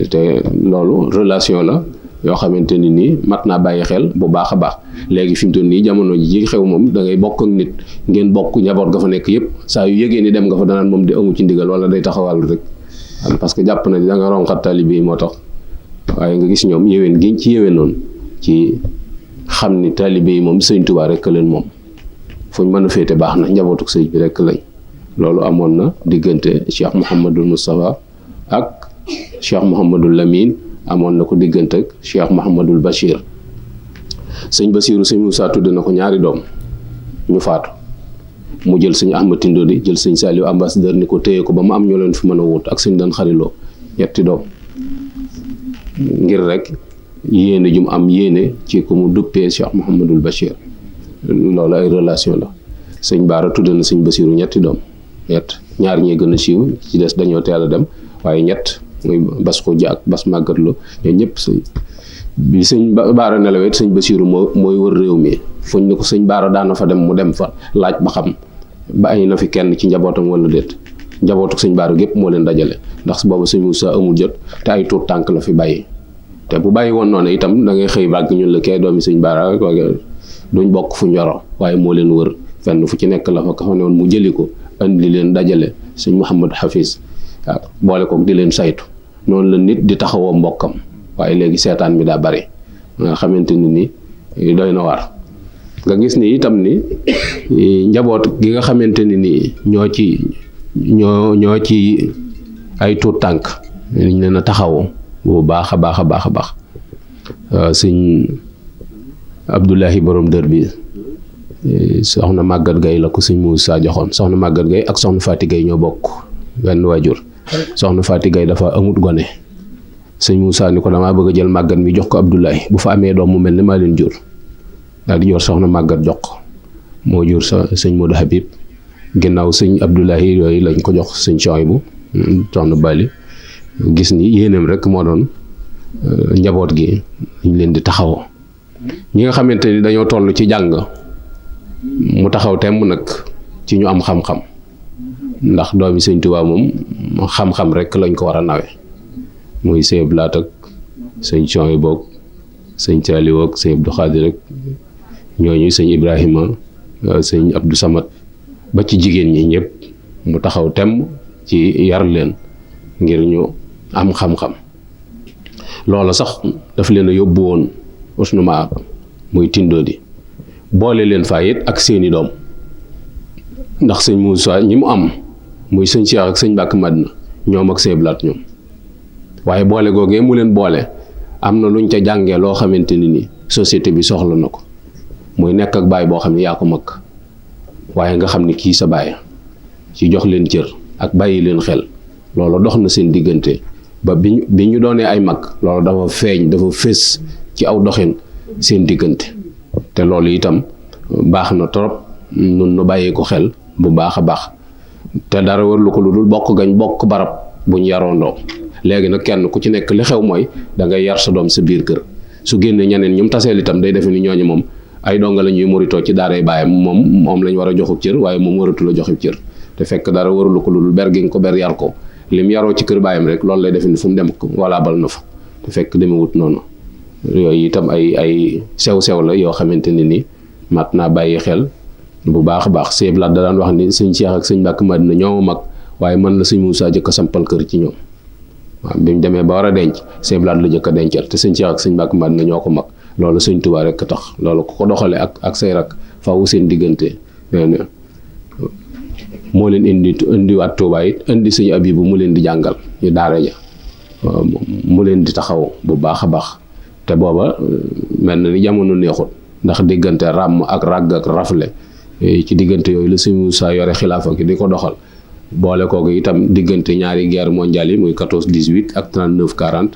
te loolu relation la yoo xamante ni nii mat naa bàyyi xel bu baax a baax léegi fi mu toll nii jamono ji xew moom da ngay bokk ak nit ngeen bokk njaboot ga fa nekk yëpp saa yu yëgee ni dem nga fa danaan moom di amu ci ndigal wala day taxawal rek parce que jàpp na da nga ronxat taalibe yi moo tax waaye nga gis ñoom yéwén giñ ci yéwén noonu ci xam ni taalibe yi moom sëñ Tuubaa rek leen moom fuñ mën a féete baax na, njabootuk sëñ bi rek lañ. loolu amoon na diggante Cheikh Mouhamadul Moustapha ak Cheikh Mouhamadul Lamine, amoon na ko diggante ak Cheikh Mouhamadul Bachir. sëñ Basiiru sëñ Moussa tudde na ko ñaari doom ñu faatu, mu jël sëñ Ahmad Tindodi, jël sëñ Saliou ambassadeur ni ko téye ko ba mu am ñoo leen fi mën a wut, ak sëñ Dan Xariloo, ñetti doom, ngir rek yéene ju mu am yéene ci ku mu duppee Cheikh Mouhamadul Bachir. loolu ay relation la. sëñ Baara tudde na sëñ Basiiru ñetti doom, ñaar ñee gën a siiw, ci des dañoo teel a dem, waaye ñett muy Bas Xuja ak Bas Màggat Lo, ñoo ñëpp bi sëñ Baara nelawet sëñ Basiiru mooy wër réew mi fuñ ne ko sëñ Baara daana fa dem mu dem fa laaj ba xam ba ay na fi kenn ci njabootam wala déet. njabootu sëñ Baara gépp moo leen dajale, ndax boobu sëñ Moussa amul jot te ay tuut tànk la fi bàyyi. te bu bàyyi woon noonu itam da ngay xëy bàgg ñun la kay doomi sëñ Baara duñ bokk fu ñoro, waaye moo leen wër fenn fu ci nekk la fa ka fa ne woon mu jëli ko andi leen dajale sëñ Mouhamad Hafiz, waaw boole ko di leen saytu. noonu la nit di taxawoo mbokkam, waaye léegi seetaan mi daa bari nga xamante ni doy na war. nga gis ni itam ni njaboot gi nga xamante ni ñoo ci ay tuut tànk liñ leen a taxawoo bu baax a baax a baax a baax. sëñ Abdoulahi borom dër bi soxna Maguette Gaye la ko sëñ Moussa joxoon. soxna Maguette Gaye ak soxna Fati Gaye ñoo bokk benn waajur. soxna Fati Gaye dafa amut gone, sëñ Moussa ni ko damaa bëgg a jël Maguette mi jox ko Abdoulahi, bu fa amee doom mu mel ni maa leen jur. daal di jor soxna Maguette jox ko, moo jur sëñ Modou Habib. ginnaaw sëñ Abdoulahi yooyu lañ ko jox sëñ Chouaïbou, soxna Bali. gis ni yéeneem rek moo doon njaboot gi ñu leen di taxawoo. ñi nga xamante ni dañoo toll ci jàng mu taxaw temm nag ci ñu am xam-xam, ndax doomi sëñ Tuubaa moom xam-xam rek lañ ko war a nawe. muy sëñ Blaat ak sëñ Chouaïbou ak sëñ Saliou ak sëñ Abdou Khadir rek ñooñu, sëñ Ibrahima, sëñ Abdou Samad, ba ci jigéen ñi ñëpp mu taxaw temm ci yar leen ngir ñu am xam-xam. loola sax daf leen a yóbbu woon usnu maab muy Tindodi, boole leen faa it ak seeni doom, ndax sëñ Moussa ñi mu am muy sëñ Cheikh ak sëñ Mbàkke Madina ñoom ak sëñ Blaat ñoom. waaye boole googee mu leen boole am na luñ ca jàngee loo xamante ni société bi soxla na ko, muy nekk ak baay boo xam ne yaa ko mag, waaye nga xam ne kii sa baay, ci jox leen cër ak bàyyi leen xel. loolu dox na seen diggante ba bi ñu doonee ay mag, loolu dafa feeñ, dafa fés ci aw doxin seen diggante. te loolu itam baax na trop nun nu bàyyee ko xel bu baax a baax. te dara warlu ko lu dul bokk gañ bokk barab buñ yaroondoo. léegi nag kenn ku ci nekk li xew mooy da ngay yar sa doom sa biir kër, su génnee ñeneen ñum taseel itam day defe ni ñooñu moom ay donga la ñuy muritoo ci daaray baayam, moom lañ war a joxub cër, waaye moom waratu la joxub cër. te fekk dara warulu ko lu dul ber gi nga ko ber yar ko, lim yaroo ci kër baayam rek loolu lay defe ni fu mu dem ko wala bal na fa. te fekk demewut noonu. yooyu itam ay sew-sew la yoo xamante ni mat naa bàyyi xel bu baax a baax. Sëñ Blaat da daan wax ni sëñ Cheikh ak sëñ Mbàkke Madina ñoo mag, waaye man la sëñ Moussa jëkk a sampal kër ci ñoom. waaw bi mu demee ba war a denc Sëñ Blaat la jëkk a dencal, te sëñ Cheikh ak sëñ Mbàkke Madina ñoo ko mag. loolu sëñ Tuubaa rek tax. loolu ku ko doxale ak say rak faaw seen diggante moo leen indiwaat Tuubaa it indi sëñ Abibu mu leen di jàngal ñu daara ja, mu leen di taxaw bu baax a baax. te booba mel na ni jamono neexut, ndax diggante ràmm ak ràgg ak rafle ci diggante yooyu la sëñ Moussa yore xilaafa gi di ko doxal. boole kooku itam diggante ñaari guerre mondiale yi muy 14-18 ak 39-40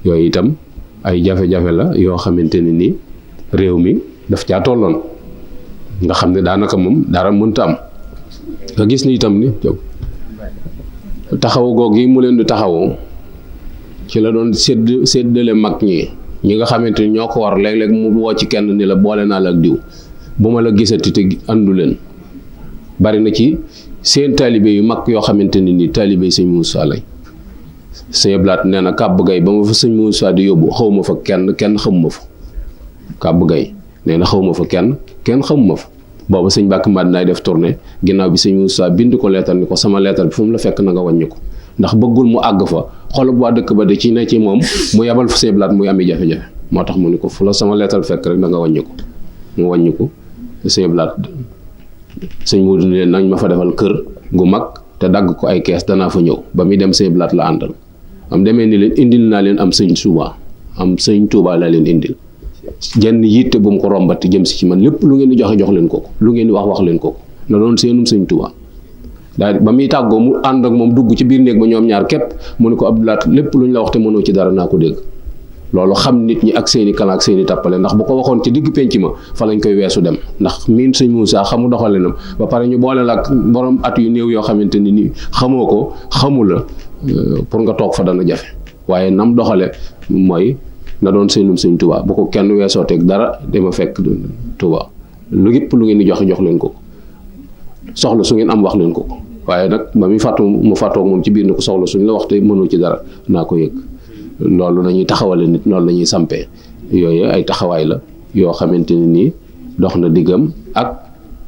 yooyu itam ay jafe-jafe la yoo xamante ne ni réew mi daf caa tolloon, nga xam ne daanaka moom dara mënta am. nga gis ni itam ni taxaw googu yi mu leen di taxawoo ci la doon séddale mag ñi nga xamante ni ñoo ko war. léeg-léeg mu woo ci kenn ni la boole naa la ak diw, bu ma la gisati te andu leen. bari na ci seen taalibe yu mag yoo xamante ni taalibe sëñ Moussa lañ. sëñ Blaat nee na Kàbb Gay ba ma fa sëñ Moussa di yóbbu xaw ma fa kenn xamuma fa. Kàbb Gay nee na xaw ma fa kenn xamuma fa. booba sëñ Mbàkke Madina def tournée, ginnaaw bi sëñ Moussa bind ko leetar ni ko sama leetar bi fu mu la fekk na nga wàññi ko, ndax bëggul mu àgg fa xolub waa dëkk ba de ci ne ci moom mu yabal fa sëñ Blaat muy ami jafe-jafe. moo tax mu ni ko fu la sama leetar fekk rek da nga wàññi ko. mu wàññi ko sëñ blaat sëñ Muudu ne leen nañ ma fa defal kër gu mag te dagg ko ay kees danaa fa ñëw. ba muy dem sëñ blaat la àndal am demee ni leen indil naa leen am sëñ Tuubaa la leen indil jenn yitte bu mu ko rombati jëm si ci man lépp lu ngeen di joxe jox leen ko lu ngeen di wax leen ko na doon seenum sëñ Tuubaa. daal ba muy tàggoo mu ànd ak moom dugg ci biir néeg ba ñoom ñaar képp mu ne ko Abdou Lahat lépp lu ñu la wax te mënoo ci dara naa ko dégg. loolu xam nit ñi ak seeni kalan ak seeni tàppale ndax bu ko waxoon ci digg penc ma fa lañ koy weesu dem ndax miin sëñ Moussa xamu doxalinam ba pare ñu boole la ak borom at yu néew yoo xamante ni nii xamoo ko xamu la pour nga toog fa dana jafe waaye nam doxale mooy na doon seenum sëñ Tuubaa bu ko kenn weesoo teg dara dama fekk Tuubaa lu yëpp lu ngeen di joxe jox leen ko soxla su ngeen am wax leen ko waaye nag ba muy fàttu mu fàttoog moom ci biir ni ko soxla suñ la wax te mënoo ci dara naa ko yëg. loolu lañuy taxawale nit loolu la ñuy sampee yooyu ay taxawaay la yoo xamante ni nii dox na diggam ak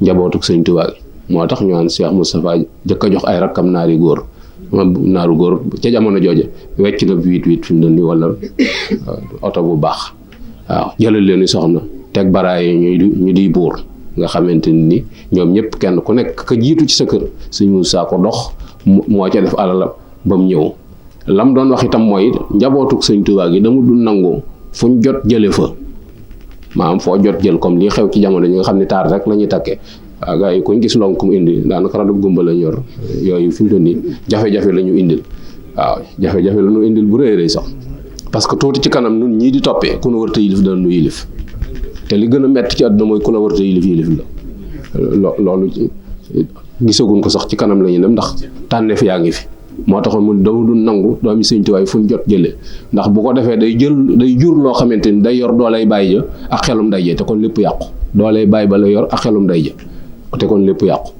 njabootuk sëñ Tuubaa gi moo tax ñu naan Cheikh Moustapha jëkk a jox ay rakkam naaru góor ca jamono jooje wecc na 8-8 fi mu ne nii wala oto bu baax waaw jëlal leen soxna teg baraay ñu di buur nga xamante ni ñoom ñëpp kenn ku nekk ka jiitu ci sa kër sëñ Moussa ko dox moo ca def alalam ba mu ñëw. lam doon wax itam mooy njabootuk sëñ Tuubaa gi dama dul nangu fuñ jot jële fa maanaam foo jot jël comme li xew ci jamono ñi nga xam ne taar rek la ñuy takkee waaw gars yi kuñ gis lonkum indi daanaka radu gumba la ñor yooyu fi mu toll nii jafe-jafe la ñu indil waaw jafe-jafe la ñu indil bu rëy sax parce que tuuti ci kanam nun ñii di toppee ku nu wërta yilif dana nu yilif te li gën a metti ci àdduna mooy ku la wërta yilif la loolu gisaguñ ko sax ci kanam la ñu dem ndax tànneef yaa ngi fi moo taxoon mu dama du nangu doomi sëñ Tuubaa fu ñu jot jëlee ndax bu ko defee day jur loo xamante ni day yor doolay bàyyi ja ak xelum day ja te kon lépp yàqu doolay bàyyi ba la yor ak xelum day ja te kon lépp yàqu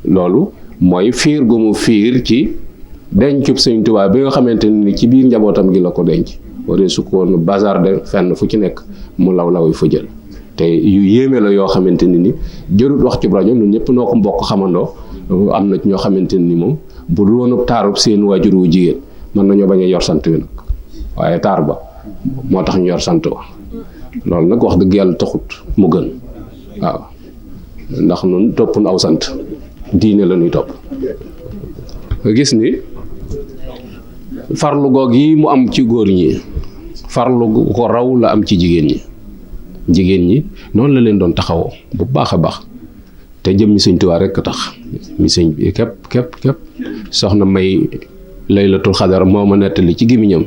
loolu mooy fiir gu mu fiir ci dencub sëñ Tuubaa bi nga xamante ni ci biir njabootam gi la ko denc waree su ko woon bazarde fenn fu ci nekk mu law fa jël te yu yéeme la yoo xamante ni jërut wax ci rajo ñun ñëpp noo ko mbokk xamandoo am na ñoo xamante ni moom bu dul woon taarub seen waajur wu jigéen mën nañoo bañ a yor sant wi nag waaye taar ba moo tax ñu yor sant wa loolu nag wax dëgg yàlla taxut mu gën waaw ndax nun toppun aw sant diine la ñuy topp gis ni farlu goog yi mu am ci góor ñi farlu ko raw la am ci jigéen ñi noonu la leen doon taxawoo bu baax a baax te jëm mi sëñ Tuubaa rekk tax mi sëñ bi képp soxna May Laylatul Xadar moo ma nettali ci gémmiñam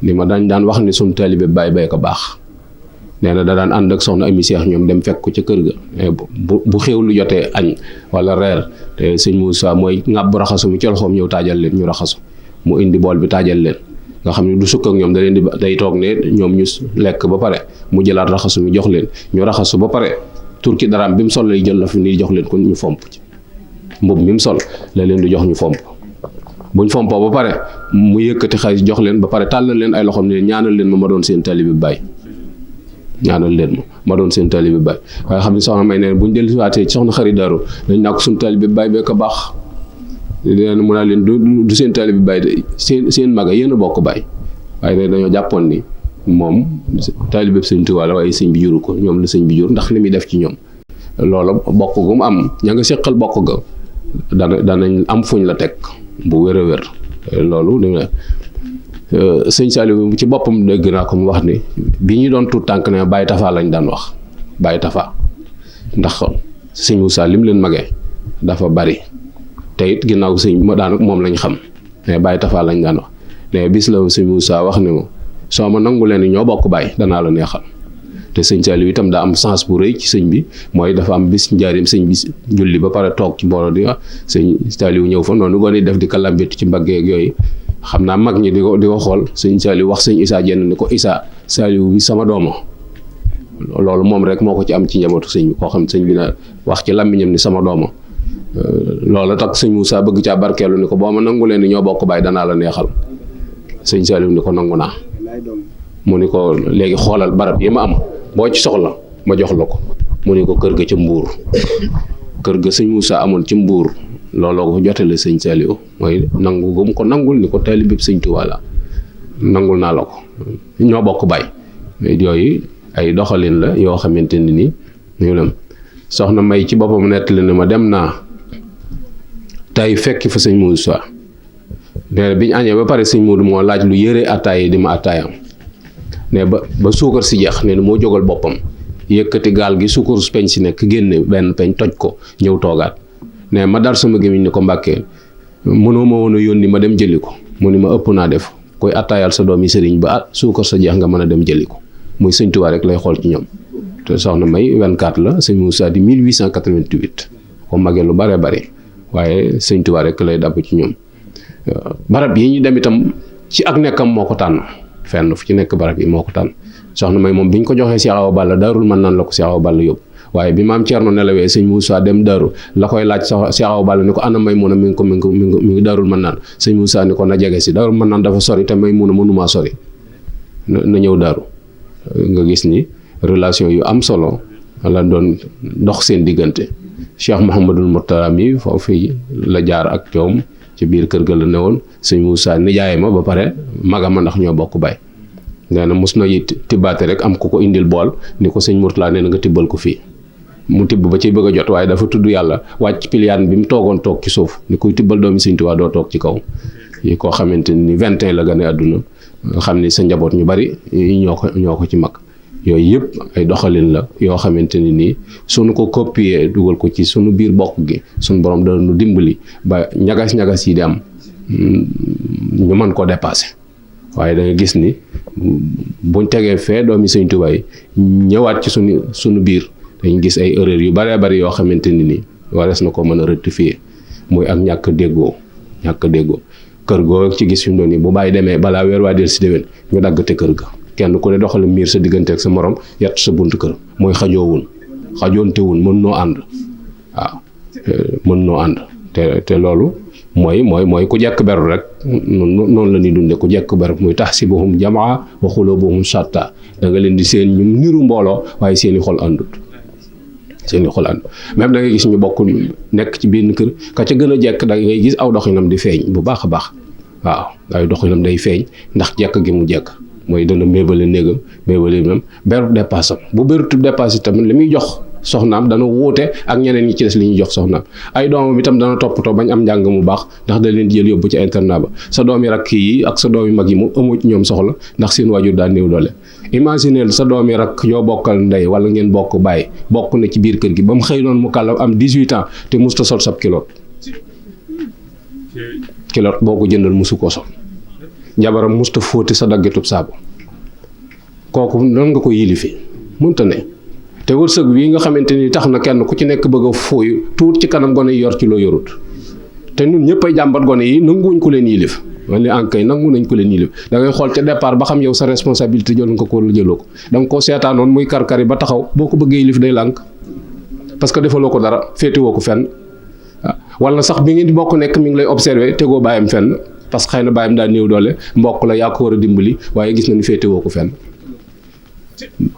ni ma daan wax ni suñu taalibe bay ko baax nee na da daan ànd ak soxna Ami Seex ñoom dem fekk ko ca kër ga bu xew lu jotee añ wala reer te sëñ Moussa mooy ŋàbb raxasu mi ci loxoom ñëw taajal leen ñu raxasu mu indi bool bi taajal leen nga xam ne du sukk ak ñoom da leen di day toog ne ñoom ñu lekk ba pare mu jëlaat raxasu mi jox leen ñu raxasu ba pare turki daraam bi mu sol lay jël la fi nii jox leen ko ñu fomp ci mbub mi mu sol la leen di jox ñu fomp buñ fompoo ba pare mu yëkkati xaalis jox leen ba pare tàllal leen ay loxoom ne ñaanal leen ma doon seen taalibe baay ñaanal leen ma doon seen taalibe baay waaye xam ne soxna May ne buñ dellusiwaatee soxna Xari Daaru dañ naa ko suñu taalibe baay bee ko baax leen mu naa leen du seen taalibe baay de seen maga yéen a bokk baay waaye ne dañoo jàppoon ni moom taalibe sëñ Tuubaa la waaye sëñ bi juru ko ñoom la sëñ bi jur ndax li muy def ci ñoom loola bokk gu mu am ña nga seqal bokk ga danañ am fuñ la teg bu wér a wér loolu dina sëñ Saliou ci boppam dégg naa ko mu wax ni bi ñu doon tuut tànk ne Baye Tafa lañ daan wax Baye Tafa ndax sëñ Moussa lim leen magee dafa bari te it ginnaaw sëñ ma daan moom lañ xam mais Baye Tafa lañ daan wax mais bis la sëñ Moussa wax ni ma soo ma nangu leen ni ñoo bokk baay danaa la neexal te sëñ Saliou itam daa am sens bu rëy ci sëñ bi mooy dafa am bis njaarim sëñ bi julli ba pare toog ci mbooloo di wax sëñ Saliou ñëw fa noonu gone def di ko lambit ci mbaggeeg yooyu xam naa mag ñi di ko xool sëñ Saliou wax sëñ Issa Diène ni ko Issa Saliou bi sama dooma loolu moom rek moo ko ci am ci njabootu sëñ bi koo xam sëñ bi na wax ci làmmiñam ni sama dooma loolu tax sëñ Moussa bëgg caa barkeelu ni ko boo ma nangu leen ni ñoo bokk baay danaa la neexal sëñ Saliou ni ko nangu naa mu ni ko léegi xoolal barab yi ma am boo ci soxla ma jox la ko mu ni ko kër ga ca Mbuur kër ga sëñ Moussa amoon ci Mbuur looloo ko jotale sëñ Saliou mooy nangu gum ko nangul ni ko taalibe sëñ Tuubaa la nangul naa la ko ñoo bokk baay yooyu ay doxalin la yoo xamante ni ñu lam soxna May ci boppam nettali ne ma dem naa tey fekki fa sëñ Modou Sow nee na bi ñu añee ba pare sëñ Modou moo laaj lu yëre attaay di ma attaayam ne ba suukar si jeex nee na moo jógal boppam yëkkati gaal gi suukar su peñ si nekk génne benn peñ toj ko ñëw toogaat ne ma dar sama gémmiñ ni ko Mbàkke mënoo ma woon a yónni ma dem jëli ko mu ni ma ëpp naa def koy attaayal sa doomi sëriñ ba suukar sa jeex nga mën a dem jëli ko muy sëñ Tuubaa rek lay xool ci ñoom te soxna May 24 la sëñ Moussa di 1888 ko magee lu bare bare waaye sëñ Tuubaa rek lay dàbb ci ñoom barab yi ñu dem itam ci ak nekkam moo ko tànn fenn fu ci nekk barab yi moo ko tànn soxna May moom bi ñu ko joxee Cheikh Awa Balla Daarul Mannaan la ko Cheikh Awa Balla yóbbu waaye bi maam Thierno nelawee sëñ Moussa dem Daaru la koy laaj Cheikh Awa Balla ni ko ana Maymuna mi ngi Daarul Mannaan sëñ Moussa ni ko na jege si Daarul Mannaan dafa sori te Maymuna mënumaa sori na ñëw Daaru nga gis ni relation yu am solo la doon dox seen diggante Cheikh Mouhamadul Mourtada mi foofu la jaar ak coom ci biir kër ga la newoon sëñ Moussa nijaay ma ba pare magama ndax ñoo bokk bay nee na mos na tibbaate rek am ku ko indil bool ni ko sëñ Mourtada nee na nga tibbal ko fii mu tibb ba ci bëgg a jot waaye dafa tudd yàlla wàcc piliyaan bi mu toogoon toog ci suuf ni kuy tibbal doomi sëñ Tuubaa doo toog ci kaw yi koo xamante ni 21 la gane àdduna nga xam ni sa njaboot ñu bari ñoo ko ci mag yooyu yëpp ay doxalin la yoo xamante ni nii suñu ko copier dugal ko ci sunu biir bokk gi suñu borom dana nu dimbali ba ñagas-ñagas yi di am ñu mën koo dépasser waaye da nga gis ni buñ tegee fee doomi sëñ Tuubaa yi ñëwaat ci sunu biir dañ gis ay erreur yu baree bari yoo xamante ni nii warees na ko mën a rectifier muy ak ñàkk déggoo kër goo ci gis fi mu doon nii bu bàyyi demee balaa weer waa del si déwén ñu dagg te kër ga kenn ku ne doxale miir sa diggante ak sa morom yett sa buntu kër mooy xajoontewun mën noo ànd waaw mën noo ànd te loolu mooy ku jekk beru rek noonu la ñuy dunde ku jekk beru muy tahsibuhum jamaa wa xulubuhum shatta da nga leen di seen ñu niru mbooloo waaye seeni xol àndut même da ngay gis ñu bokk nekk ci benn kër ka ca gën a jekk da ngay gis aw doxinam di feeñ bu baax a baax waaw ay doxinam day feeñ ndax jekk gi mu jekk mooy dana méebale néegam méebale même beru dépasse am bu berutu dépasse tamit li muy jox soxnaam dana wuute ak ñeneen ñi ci des li ñuy jox soxnaam ay doomam itam dana toppatoo bañ am njàng mu baax ndax da leen di jël yóbbu ci internat ba sa doomi rakk yi ak sa doomi mag yi mu amoo ci ñoom soxla ndax seen waajur daa néew doole imagineel sa doomi rakk yoo bokkal ndey wala ngeen bokk bàyyi bokk na ci biir kër gi ba mu xëy noonu mu kàlla am 18 ans te musta sol sab kiloot boo ko jëndal musu koo sol jabaram musta fóoti sa daggitub saabu kooku nan nga ko yilifi mënta ne te wërsëg wi nga xamante ni tax na kenn ku ci nekk bëgg a fooyu tuut ci kanam gone yi yor ci loo yorut te ñun ñëpp ay jàmbat gone yi nanguwuñ ko leen yilif wala ankay nangu nañ ko leen yilif da ngay xool ca départ ba xam yow sa responsabilité jël nga ko jëloo ko da nga koo seetaanoon muy karkari ba taxaw boo ko bëggee yilif day lànk parce que defaloo ko dara féetewoo ko fenn wala sax bi ngeen di bokk nekk mi ngi lay observé tegoo bàyyam fenn parce que xëy na bàyyam daa néew doole mbokk la yaa ko war a dimbali waaye gis na ni féetewoo ko fenn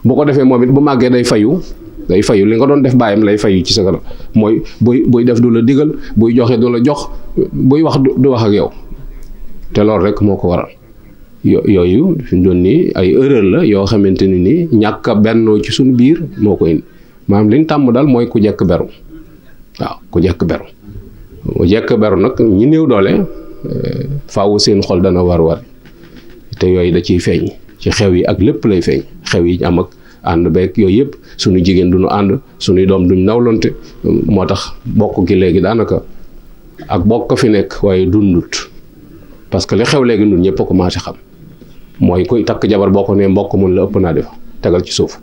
bu ko defee moom it bu màggee day fayu li nga doon def bàyyam lay fayu ci sa kanam mooy buy def du la digal buy joxe du la jox buy wax du wax ak yow te loolu rek moo ko waral yooyu fi mu doon nii ay erreur la yoo xamante ni nii ñàkk a bennoo ci suñu biir moo ko indi maanaam liñ tàmm daal mooy ku jekk beru waaw ku jekk beru nag ñi néew doole faaw seen xol dana war te yooyu da ciy feeñ ci xew yi ak lépp lay feeñ xew yi am ak ànd beeg yooyu yëpp suñu jigéen duñu ànd suñuy doom duñ nawlonte moo tax bokk gi léegi daanaka ak bokk fi nekk waaye dundut parce que li xew léegi ñun ñëpp a commencé xam mooy kuy takk jabar boo ko nee mbokk mun la ëpp naa def tegal ci suuf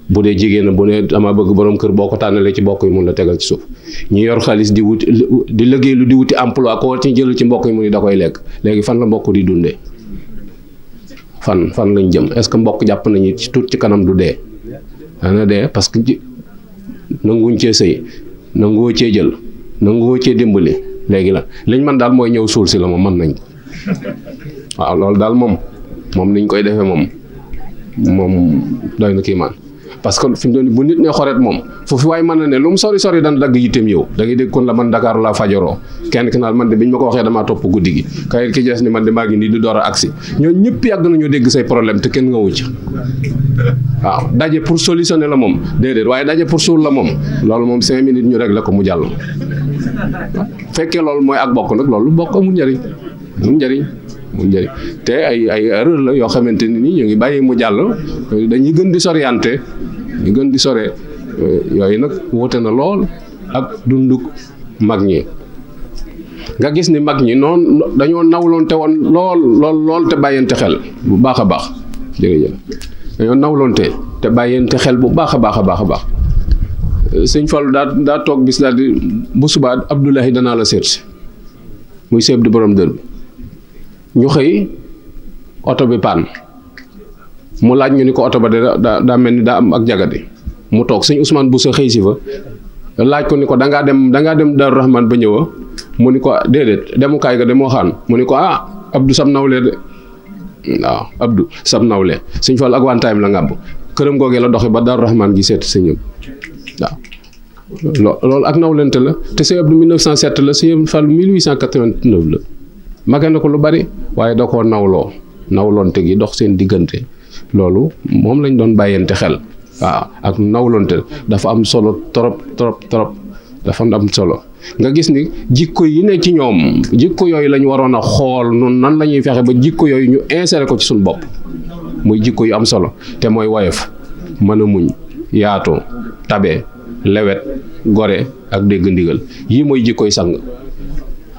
bu dee jigéen bu ne dama bëgg borom kër boo ko tànnalee ci mbokk yi mun la tegal ci suuf ñi yor xaalis di liggéey lu di wuti emploi ko ci jël ci mbokk yi mu ni da koy lekk léegi fan la mbokk di dundee fan lañ jëm est-ce que mbokk jàpp nañu ci tuut ci kanam du dee dana dee parce que nanguwuñ cee sëy nanguwoo cee jël nanguwoo cee dimbali léegi la liñ man daal mooy ñëw suul si la moom mën nañ ko waaw loolu daal moom niñ koy defee moom doy na kii man
parce que fi mu doon bu nit ne xoret moom foofu waaye mën na ne lu mu sori sori daan dagg yitteem yow da ngay dégg kon la man Dakar laa fajaroo kenn ki naal man de biñ ma ko waxee damaa topp guddi gi kay ki jees ni man de maa ngi nii di door a agsi ñooñu ñëpp yàgg nañu dégg say problème te kenn nga wucc waaw daje pour solutionner la moom déedéet waaye daje pour suul la moom loolu moom 5 minutes ñu régler ko mu jàll fekkee loolu mooy ak bokk nag loolu bokk amul njëriñ te ay erreur la yoo xamante ni ñu ngi bàyyi mu jàll dañuy gën di soriante ñu gën di sore yooyu nag wute na lool ak dunduk mag ñi nga gis ni mag ñi noonu dañoo nawloonte woon lool te bàyyante xel bu baax a baax jërëjëf dañoo nawloonte te bàyyante xel bu baax a baax sëñ Fallu daa toog bis daal di bu subaa Abdoulahi danaa la seet si muy seeb di borom dër bi ñu xëy oto bi paan mu laaj ñu ni ko oto ba de daa mel ni daa am ak jagadi mu toog sëñ Ousmane Bousso xëy si fa laaj ko ni ko dangaa dem Daaru Rahman ba ñëwa mu ni ko déedéet demukaay ga de moo xaan mu ni ko Abdou sam nawle de waaw Abdou sam nawle sëñ Fallu ak wantaayam la ngàbb këram googee la doxe ba Daaru Rahman gi seet sëñ waaw loolu ak nawlente la te sëñ Abdou 1907 la sëñ Fallu 1889 la mage na ko lu bari waaye da koo nawloonte gi dox seen diggante loolu moom lañ doon bàyyante xel waaw ak nawloonte dafa am solo trop dafa am solo nga gis ni jikko yi ne ci ñoom jikko yooyu lañ waroon a xool nun nan la ñuy fexe ba jikko yooyu ñu insérer ko ci suñu bopp muy jikko yu am solo te mooy woyof mën a muñ yaatu tabe lewet gore ak dégg ndigal yii mooy jikkoy sang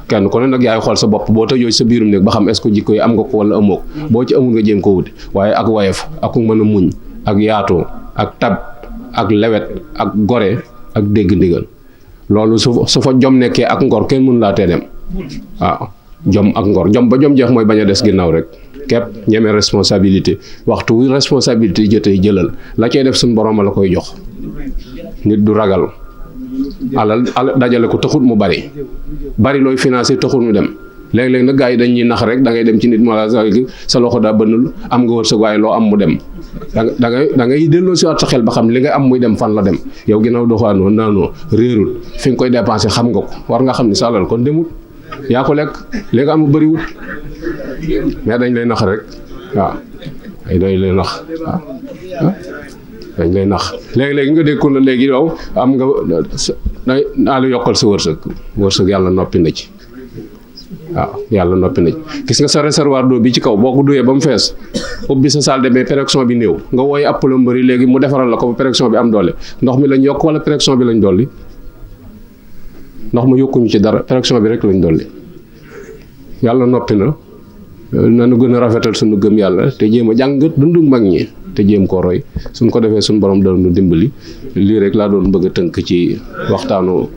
kenn ku ne nag yaay xool sa bopp boo tëjoo sa biirum néeg ba xam est-ce que jikko yi am nga ko wala amoo ko boo ci amul nga jéem ko wuti waaye ak woyof ak mën a muñ ak yaatu ak tab ak lewet ak gore ak dégg ndigal loolu su fa jom nekkee ak ngor kenn mënu laa tee dem waaw jom ak ngor jom ba jom jeex mooy bañ a des ginnaaw rek képp ñeme responsabilité waxtu wu responsabilité jotee jëlal la cay def suñu borom la koy jox nit du ragal alal dajale ko taxul mu bari looy financé taxul mu dem léeg-léeg nag gars yi dañuy nax rek da ngay dem ci nit mo la sa loxo daa bënnul am nga wërsëg waaye loo am mu dem da ngay delloo si waat sa xel ba xam li nga am muy dem fan la dem yow ginnaaw doxaanoo naanoo réerul fi nga koy dépensé xam nga ko war nga xam ni sa alal kon demul yaa ko lekk li nga am mu bëriwul mais dañ lay nax rek waaw dañ lay nax waaw dañ lay nax léegi-léegi nga dégg ko na léegi yow am nga naa la yokkal sa wërsëg yàlla noppi na ci waaw yàlla noppi na ci gis nga sa réservoir d'eau bi ci kaw boo ko duyee ba mu fees ubbi sa salle de bain pression bi néew nga wooye ab plomberie léegi mu defaral la ko ba pression bi am doole ndox mi lañ yokk wala pression bi lañ dolli ndox ma yokkuñu ci dara pression bi rek lañ dolli yàlla noppi na nanu gën a rafetal suñu gëm yàlla te jéem a jàngat dundu mag ñi te jéem koo roy suñ ko defee suñu borom danu dimbali lii rek laa doon bëgg a tënk ci waxtaanu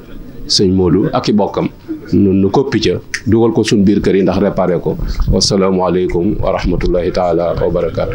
sëñ Modou ak i bokkam nu koppi ca dugal ko suñ biir kër yi ndax réparé ko wasalaamualeykum wa rahmatullahi taala wa barakaatu